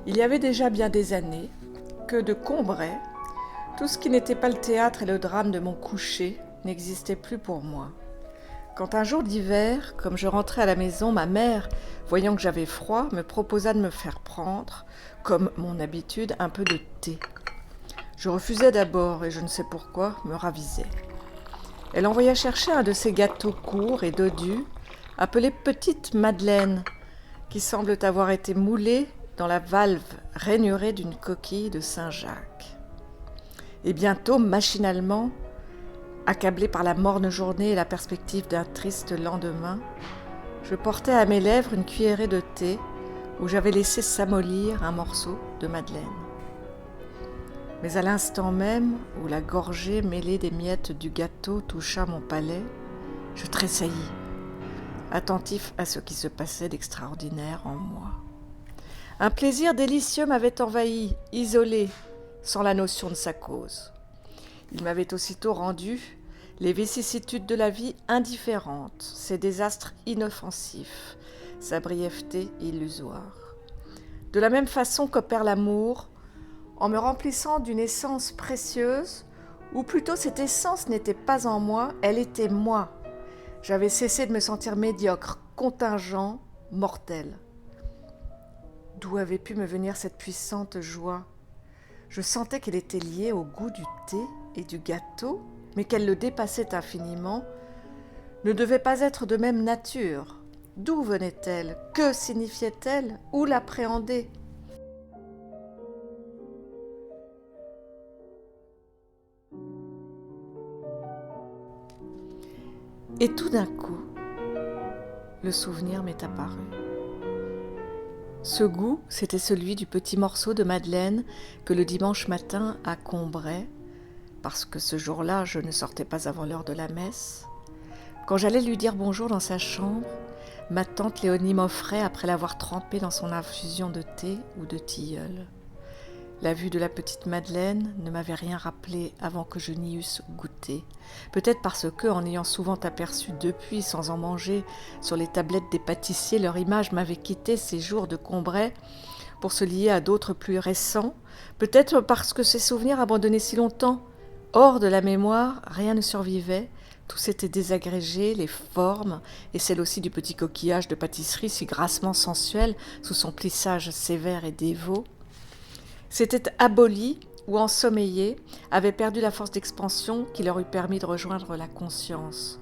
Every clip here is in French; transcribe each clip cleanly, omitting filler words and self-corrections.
Il y avait déjà bien des années que de Combray, tout ce qui n'était pas le théâtre et le drame de mon coucher n'existait plus pour moi. Quand un jour d'hiver, comme je rentrais à la maison, ma mère, voyant que j'avais froid, me proposa de me faire prendre, comme mon habitude, un peu de thé. Je refusai d'abord et je ne sais pourquoi, me ravisai. Elle envoya chercher un de ces gâteaux courts et dodus, appelés petites madeleines, qui semblent avoir été moulés dans la valve rainurée d'une coquille de Saint-Jacques. Et bientôt, machinalement, accablé par la morne journée et la perspective d'un triste lendemain, je portais à mes lèvres une cuillerée de thé où j'avais laissé s'amollir un morceau de madeleine. Mais à l'instant même où la gorgée mêlée des miettes du gâteau toucha mon palais, je tressaillis, attentif à ce qui se passait d'extraordinaire en moi. Un plaisir délicieux m'avait envahi, isolé, sans la notion de sa cause. Il m'avait aussitôt rendu les vicissitudes de la vie indifférentes, ses désastres inoffensifs, sa brièveté illusoire. De la même façon qu'opère l'amour, en me remplissant d'une essence précieuse, ou plutôt cette essence n'était pas en moi, elle était moi. J'avais cessé de me sentir médiocre, contingent, mortel. D'où avait pu me venir cette puissante joie ? Je sentais qu'elle était liée au goût du thé et du gâteau, mais qu'elle le dépassait infiniment, ne devait pas être de même nature. D'où venait-elle ? Que signifiait-elle ? Où l'appréhender ? Et tout d'un coup, le souvenir m'est apparu. Ce goût, c'était celui du petit morceau de madeleine que le dimanche matin à Combray, parce que ce jour-là, je ne sortais pas avant l'heure de la messe, quand j'allais lui dire bonjour dans sa chambre, ma tante Léonie m'offrait après l'avoir trempé dans son infusion de thé ou de tilleul. La vue de la petite Madeleine ne m'avait rien rappelé avant que je n'y eusse goûté. Peut-être parce que, en ayant souvent aperçu depuis, sans en manger, sur les tablettes des pâtissiers, leur image m'avait quitté ces jours de Combray pour se lier à d'autres plus récents. Peut-être parce que ces souvenirs abandonnés si longtemps, hors de la mémoire, rien ne survivait. Tout s'était désagrégé, les formes, et celle aussi du petit coquillage de pâtisserie si grassement sensuel sous son plissage sévère et dévot, s'était aboli ou ensommeillé, avait perdu la force d'expansion qui leur eût permis de rejoindre la conscience.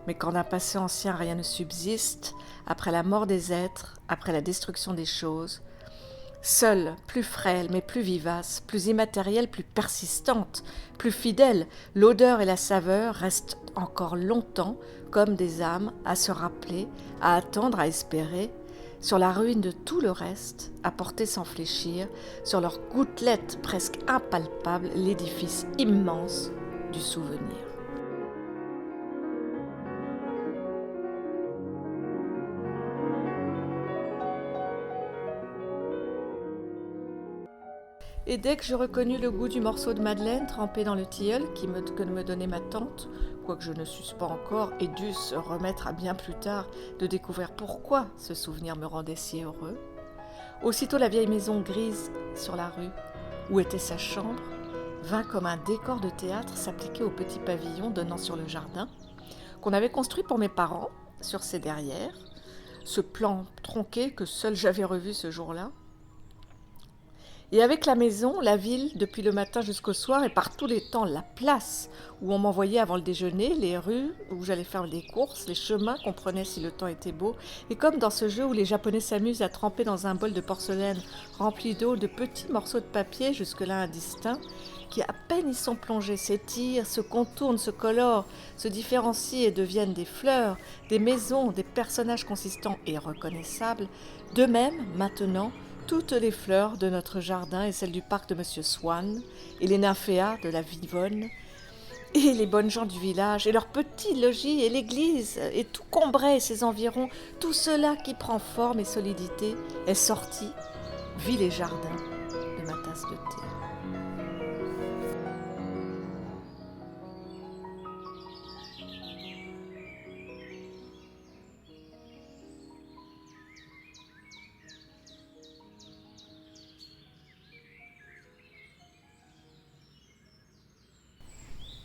Mais quand d'un passé ancien rien ne subsiste, après la mort des êtres, après la destruction des choses, seule, plus frêle mais plus vivace, plus immatérielle, plus persistante, plus fidèle, l'odeur et la saveur restent encore longtemps comme des âmes à se rappeler, à attendre, à espérer, sur la ruine de tout le reste, à porter sans fléchir, sur leurs gouttelettes presque impalpables, l'édifice immense du souvenir. Et dès que je reconnus le goût du morceau de madeleine trempé dans le tilleul que me donnait ma tante, quoique je ne susse pas encore et dusse remettre à bien plus tard de découvrir pourquoi ce souvenir me rendait si heureux, aussitôt la vieille maison grise sur la rue, où était sa chambre, vint comme un décor de théâtre s'appliquer au petit pavillon donnant sur le jardin, qu'on avait construit pour mes parents, sur ses derrières, ce plan tronqué que seul j'avais revu ce jour-là. Et avec la maison, la ville, depuis le matin jusqu'au soir, et par tous les temps, la place où on m'envoyait avant le déjeuner, les rues où j'allais faire des courses, les chemins qu'on prenait si le temps était beau, et comme dans ce jeu où les Japonais s'amusent à tremper dans un bol de porcelaine rempli d'eau de petits morceaux de papier, jusque-là indistincts, qui à peine y sont plongés, s'étirent, se contournent, se colorent, se différencient et deviennent des fleurs, des maisons, des personnages consistants et reconnaissables. De même, maintenant, toutes les fleurs de notre jardin et celles du parc de Monsieur Swann, et les nymphéas de la Vivonne, et les bonnes gens du village, et leurs petits logis, et l'église, et tout Combray et ses environs, tout cela qui prend forme et solidité, est sorti, vit les jardins de ma tasse de thé.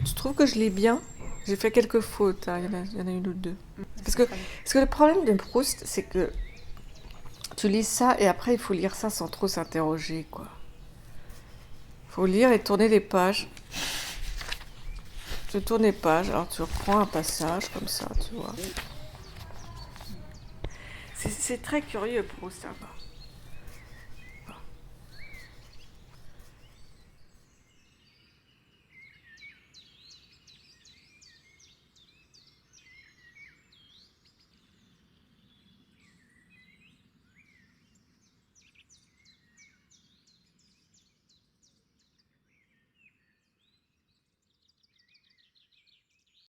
Tu trouves que je lis bien? J'ai fait quelques fautes, hein. Il y en a une ou deux. Parce que le problème de Proust, c'est que tu lis ça et après il faut lire ça sans trop s'interroger, quoi. Faut lire et tourner les pages. Tu tournes les pages, alors tu reprends un passage comme ça, tu vois. C'est très curieux, Proust, hein.